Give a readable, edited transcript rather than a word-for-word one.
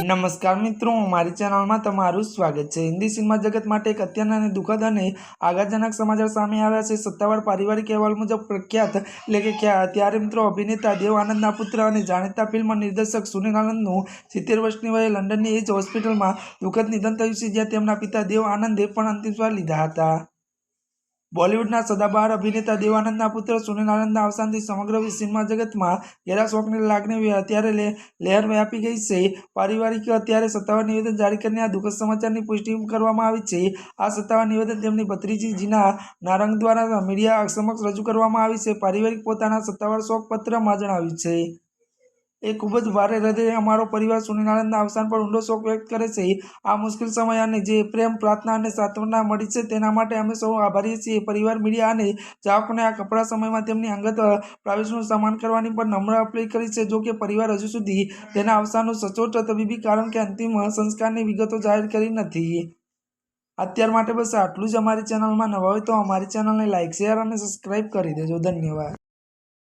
नमस्कार मित्रों, हमारी चैनल में तमारू स्वागत है। हिंदी सिनेमा जगत माटे एक अत्याરના અને દુઃખદ અને આઘાતજનક સમાચાર સામે આવ્યા છે। સત્તાવાર પારિવારિક અહેવાલ મુજબ પ્રખ્યાત એટલે કે ત્યારે મિત્રો અભિનેતા દેવ આનંદના પુત્ર અને જાણીતા ફિલ્મ નિર્દેશક સુનિલ આનંદનું 70 વર્ષની વયે લંડનની એજ હોસ્પિટલમાં દુઃખદ નિધન થયું છે, જ્યાં તેમના પિતા દેવ આનંદે પણ અંતિમ શ્વાસ લીધા હતા। બોલિવૂડના સદાબહાર અભિનેતા દેવ આનંદના પુત્ર સુનિલ આનંદના અવસાનથી સમગ્ર સિનેમા જગતમાં ઘેરા શોકની લાગણી અત્યારે લહેર વ્યાપી ગઈ છે। પારિવારિક અત્યારે સત્તાવાર નિવેદન જારી કરીને આ દુઃખદ સમાચારની પુષ્ટિ કરવામાં આવી છે। આ સત્તાવાર નિવેદન તેમની ભત્રીજી જીના નારંગ દ્વારા મીડિયા સમક્ષ રજૂ કરવામાં આવી છે। પારિવારિક પોતાના સત્તાવાર શોક પત્રમાં જણાવ્યું છે, એ ખૂબ જ ભારે હૃદયે અમારો પરિવાર સુનિલ આનંદના અવસાન પર ઊંડો શોક વ્યક્ત કરે છે। આ મુશ્કેલ સમય અને જે પ્રેમ, પ્રાર્થના અને સાંત્વના મળી છે તેના માટે અમે સૌ આભારી છીએ। પરિવાર, મીડિયા અને ચાહકોને આ કપરા સમયમાં તેમની અંગત પ્રાઇવસીનું સન્માન કરવાની પણ નમ્ર અપીલ કરી છે। જો કે પરિવાર હજુ સુધી તેના અવસાનનું સચોટ તબીબી કારણ કે અંતિમ સંસ્કારની વિગતો જાહેર કરી નથી। અત્યાર માટે બસ આટલું જ। અમારી ચેનલમાં નવા હોય તો અમારી ચેનલને લાઇક, શેર અને સબસ્ક્રાઇબ કરી દેજો। ધન્યવાદ।